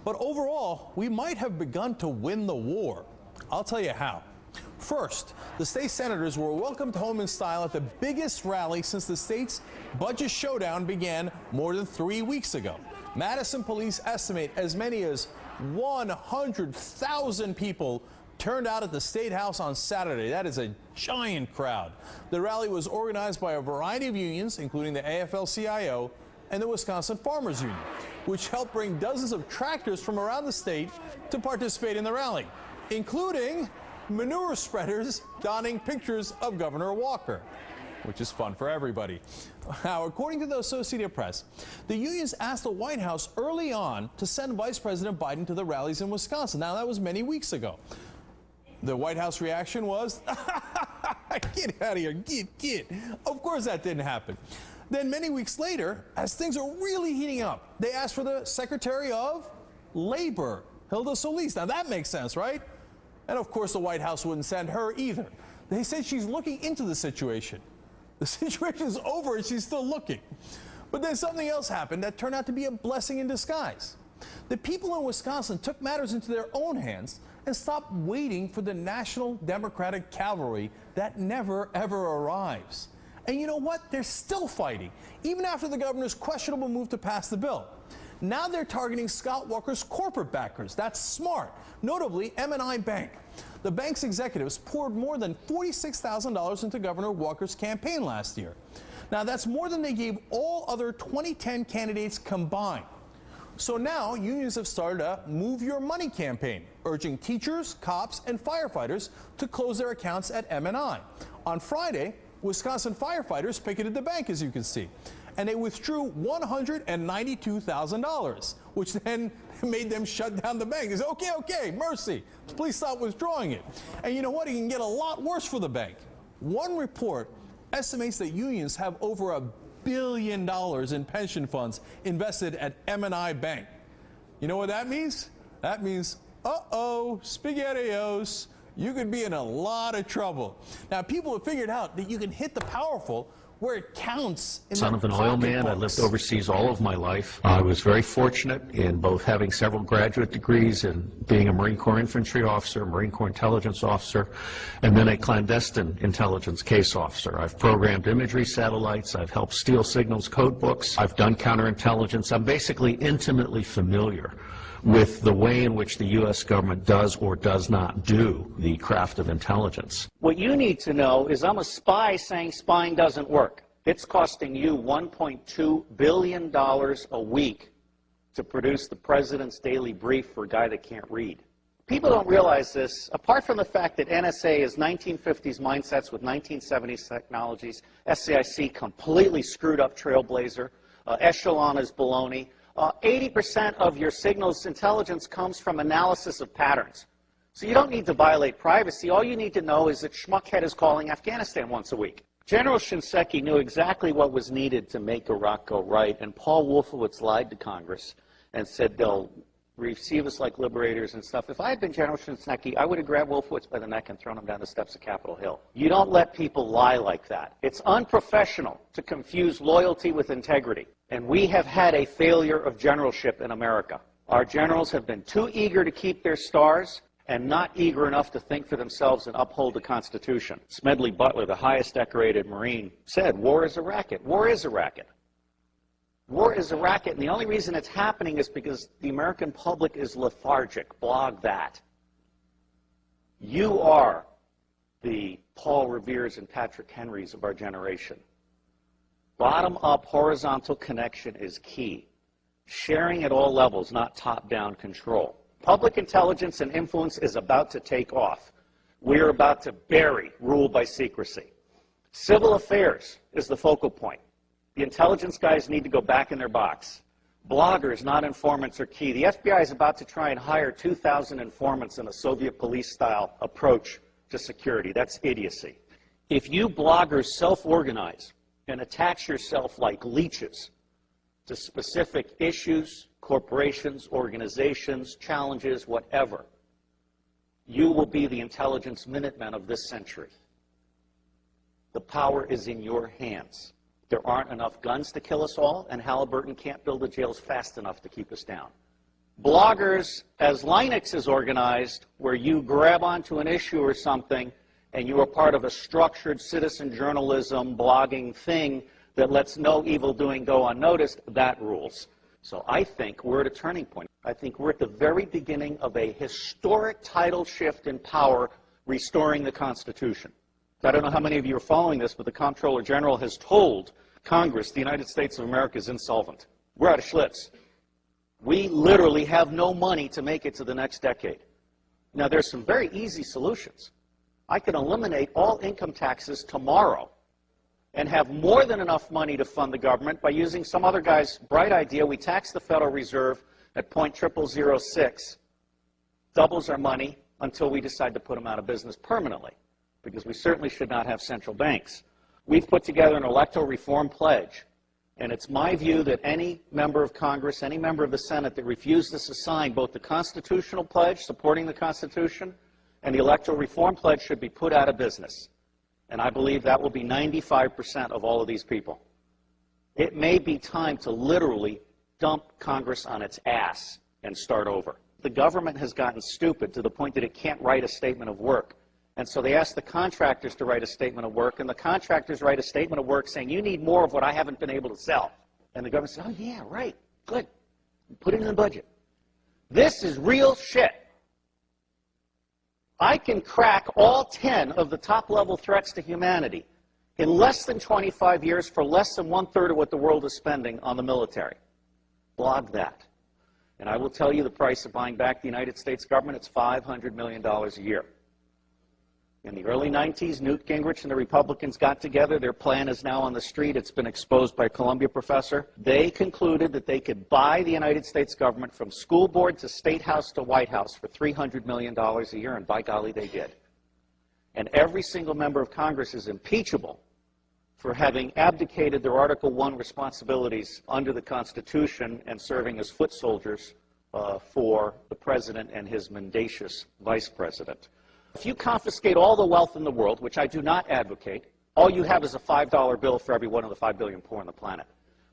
But overall, we might have begun to win the war. I'll tell you how. First, the state senators were welcomed home in style at the biggest rally since the state's budget showdown began more than 3 weeks ago. Madison police estimate as many as 100,000 people turned out at the State House on Saturday. That is a giant crowd. The rally was organized by a variety of unions, including the AFL-CIO and the Wisconsin Farmers Union, which helped bring dozens of tractors from around the state to participate in the rally, including manure spreaders donning pictures of Governor Walker, which is fun for everybody. Now, according to the Associated Press, the unions asked the White House early on to send Vice President Biden to the rallies in Wisconsin. Now, that was many weeks ago. The White House reaction was, get out of here, get. Of course that didn't happen. Then many weeks later, as things are really heating up, they asked for the Secretary of Labor, Hilda Solis. Now, that makes sense, right? And of course, the White House wouldn't send her either. They said she's looking into the situation. The situation is over and she's still looking. But then something else happened that turned out to be a blessing in disguise. The people in Wisconsin took matters into their own hands and stopped waiting for the National Democratic Cavalry that never, ever arrives. And you know what? They're still fighting, even after the governor's questionable move to pass the bill. Now they're targeting Scott Walker's corporate backers. That's smart. Notably, M&I Bank. The bank's executives poured more than $46,000 into Governor Walker's campaign last year. Now, that's more than they gave all other 2010 candidates combined. So now unions have started a Move Your Money campaign, urging teachers, cops, and firefighters to close their accounts at M&I. On Friday, Wisconsin firefighters picketed the bank, as you can see, and they withdrew $192,000, which then made them shut down the bank. They said, okay, mercy, please stop withdrawing it. And you know what? It can get a lot worse for the bank. One report estimates that unions have over $1 billion in pension funds invested at M&I Bank. You know what that means? That means, SpaghettiOs, you could be in a lot of trouble. Now, people have figured out that you can hit the powerful where it counts in Son of an oil man. I lived overseas all of my life. I was very fortunate in both having several graduate degrees and being a Marine Corps infantry officer, Marine Corps intelligence officer, and then a clandestine intelligence case officer. I've programmed imagery satellites. I've helped steal signals code books. I've done counterintelligence. I'm basically intimately familiar with the way in which the U.S. government does or does not do the craft of intelligence. What you need to know is I'm a spy saying spying doesn't work. It's costing you $1.2 billion a week to produce the president's daily brief for a guy that can't read. People don't realize this. Apart from the fact that NSA is 1950s mindsets with 1970s technologies, SCIC completely screwed up Trailblazer, Echelon is baloney. 80% of your signals intelligence comes from analysis of patterns. So you don't need to violate privacy. All you need to know is that Schmuckhead is calling Afghanistan once a week. General Shinseki knew exactly what was needed to make Iraq go right, and Paul Wolfowitz lied to Congress and said they'll receive us like liberators and stuff. If I had been General Shinseki, I would have grabbed Wolfowitz by the neck and thrown him down the steps of Capitol Hill. You don't let people lie like that. It's unprofessional to confuse loyalty with integrity. And we have had a failure of generalship in America. Our generals have been too eager to keep their stars and not eager enough to think for themselves and uphold the Constitution. Smedley Butler, the highest decorated Marine, said, war is a racket. War is a racket. War is a racket, and the only reason it's happening is because the American public is lethargic. Blog that. You are the Paul Reveres and Patrick Henrys of our generation. Bottom-up horizontal connection is key. Sharing at all levels, not top-down control. Public intelligence and influence is about to take off. We're about to bury rule by secrecy. Civil affairs is the focal point. The intelligence guys need to go back in their box. Bloggers, not informants, are key. The FBI is about to try and hire 2,000 informants in a Soviet police-style approach to security. That's idiocy. If you bloggers self-organize and attach yourself like leeches to specific issues, corporations, organizations, challenges, whatever, you will be the intelligence Minutemen of this century. The power is in your hands. There aren't enough guns to kill us all, and Halliburton can't build the jails fast enough to keep us down. Bloggers, as Linux is organized, where you grab onto an issue or something and you are part of a structured citizen journalism blogging thing that lets no evil doing go unnoticed, that rules. So I think we're at a turning point. I think we're at the very beginning of a historic tidal shift in power, restoring the Constitution. I don't know how many of you are following this, but the Comptroller General has told Congress the United States of America is insolvent. We're out of Schlitz. We literally have no money to make it to the next decade. Now, there's some very easy solutions. I can eliminate all income taxes tomorrow and have more than enough money to fund the government by using some other guy's bright idea. We tax the Federal Reserve at 0.0006, doubles our money until we decide to put them out of business permanently, because we certainly should not have central banks. We've put together an electoral reform pledge, and it's my view that any member of Congress, any member of the Senate that refuses to sign both the constitutional pledge supporting the Constitution and the electoral reform pledge should be put out of business. And I believe that will be 95% of all of these people. It may be time to literally dump Congress on its ass and start over. The government has gotten stupid to the point that it can't write a statement of work. And so they ask the contractors to write a statement of work, and the contractors write a statement of work saying, you need more of what I haven't been able to sell. And the government says, oh yeah, right, good. Put it in the budget. This is real shit. I can crack all 10 of the top-level threats to humanity in less than 25 years for less than 1/3 of what the world is spending on the military. Blog that. And I will tell you the price of buying back the United States government, it's $500 million a year. In the early 90s, Newt Gingrich and the Republicans got together. Their plan is now on the street. It's been exposed by a Columbia professor. They concluded that they could buy the United States government from school board to State House to White House for $300 million a year, and by golly, they did. And every single member of Congress is impeachable for having abdicated their Article I responsibilities under the Constitution and serving as foot soldiers for the president and his mendacious vice president. If you confiscate all the wealth in the world, which I do not advocate, all you have is a $5 bill for every one of the 5 billion poor on the planet.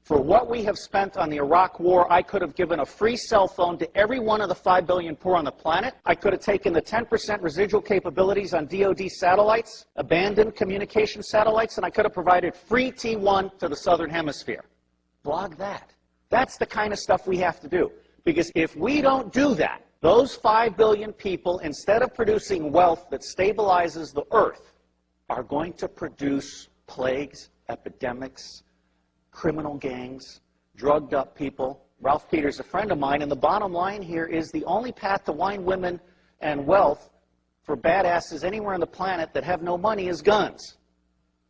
For what we have spent on the Iraq War, I could have given a free cell phone to every one of the 5 billion poor on the planet. I could have taken the 10% residual capabilities on DoD satellites, abandoned communication satellites, and I could have provided free T1 to the Southern Hemisphere. Blog that. That's the kind of stuff we have to do. Because if we don't do that, those 5 billion people, instead of producing wealth that stabilizes the earth, are going to produce plagues, epidemics, criminal gangs, drugged up people. Ralph Peters, a friend of mine, and the bottom line here is the only path to wine, women, and wealth for badasses anywhere on the planet that have no money is guns.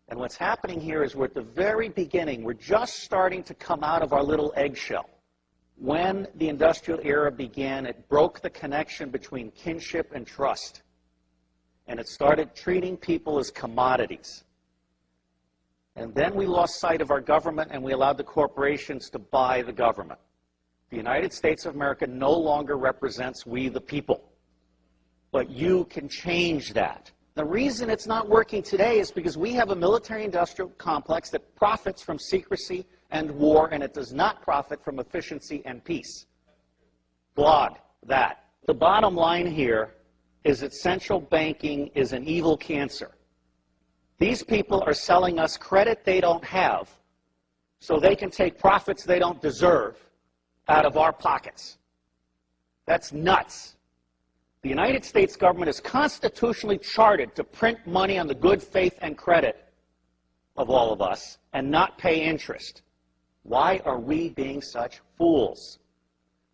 And what's happening here is we're at the very beginning. We're just starting to come out of our little eggshell. When the industrial era began, it broke the connection between kinship and trust. And it started treating people as commodities. And then we lost sight of our government and we allowed the corporations to buy the government. The United States of America no longer represents we the people. But you can change that. The reason it's not working today is because we have a military-industrial complex that profits from secrecy and war, and it does not profit from efficiency and peace. Blog that. The bottom line here is that central banking is an evil cancer. These people are selling us credit they don't have so they can take profits they don't deserve out of our pockets. That's nuts. The United States government is constitutionally chartered to print money on the good faith and credit of all of us and not pay interest. Why are we being such fools?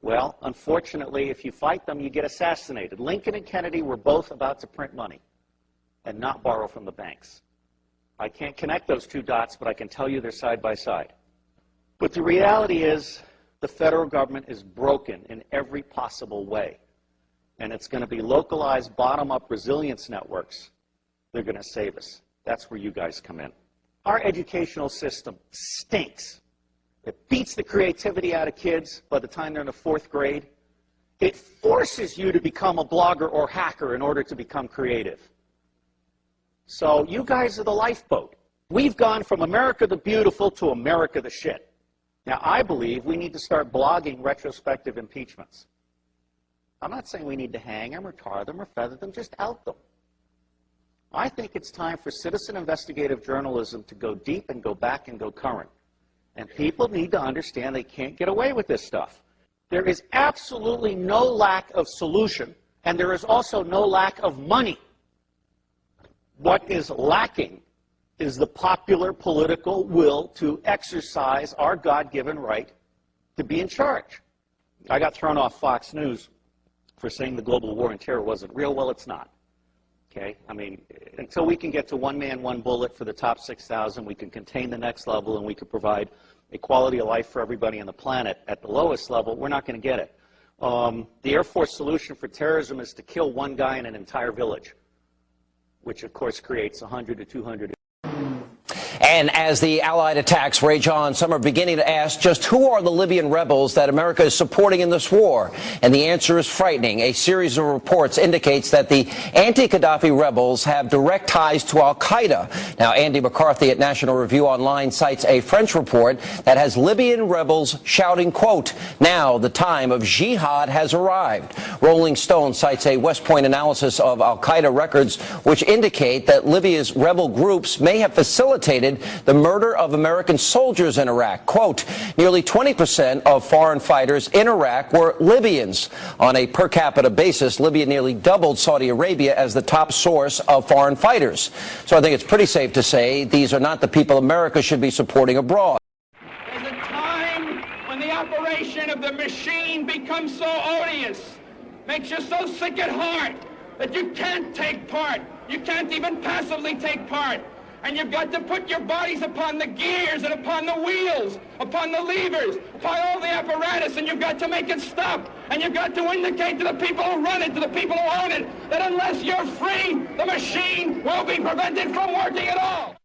Well, unfortunately, if you fight them, you get assassinated. Lincoln and Kennedy were both about to print money and not borrow from the banks. I can't connect those two dots, but I can tell you they're side by side. But the reality is the federal government is broken in every possible way. And it's going to be localized, bottom-up resilience networks. They're going to save us. That's where you guys come in. Our educational system stinks. It beats the creativity out of kids by the time they're in the 4th grade. It forces you to become a blogger or hacker in order to become creative. So you guys are the lifeboat. We've gone from America the Beautiful to America the Shit. Now, I believe we need to start blogging retrospective impeachments. I'm not saying we need to hang them or tar them or feather them, just out them. I think it's time for citizen investigative journalism to go deep and go back and go current. And people need to understand they can't get away with this stuff. There is absolutely no lack of solution, and there is also no lack of money. What is lacking is the popular political will to exercise our God-given right to be in charge. I got thrown off Fox News for saying the global war on terror wasn't real. Well, it's not. Okay? I mean, until we can get to one man, one bullet for the top 6,000, we can contain the next level, and we can provide a quality of life for everybody on the planet at the lowest level, we're not going to get it. The Air Force solution for terrorism is to kill one guy in an entire village, which, of course, creates 100 to 200. And as the Allied attacks rage on, some are beginning to ask just who are the Libyan rebels that America is supporting in this war? And the answer is frightening. A series of reports indicates that the anti-Gaddafi rebels have direct ties to al-Qaeda. Now, Andy McCarthy at National Review Online cites a French report that has Libyan rebels shouting, quote, "Now the time of jihad has arrived." Rolling Stone cites a West Point analysis of al-Qaeda records which indicate that Libya's rebel groups may have facilitated the murder of American soldiers in Iraq. Quote, nearly 20% of foreign fighters in Iraq were Libyans. On a per capita basis, Libya nearly doubled Saudi Arabia as the top source of foreign fighters. So I think it's pretty safe to say these are not the people America should be supporting abroad. There's a time when the operation of the machine becomes so odious, makes you so sick at heart that you can't take part. You can't even passively take part. And you've got to put your bodies upon the gears and upon the wheels, upon the levers, upon all the apparatus, and you've got to make it stop. And you've got to indicate to the people who run it, to the people who own it, that unless you're free, the machine will be prevented from working at all.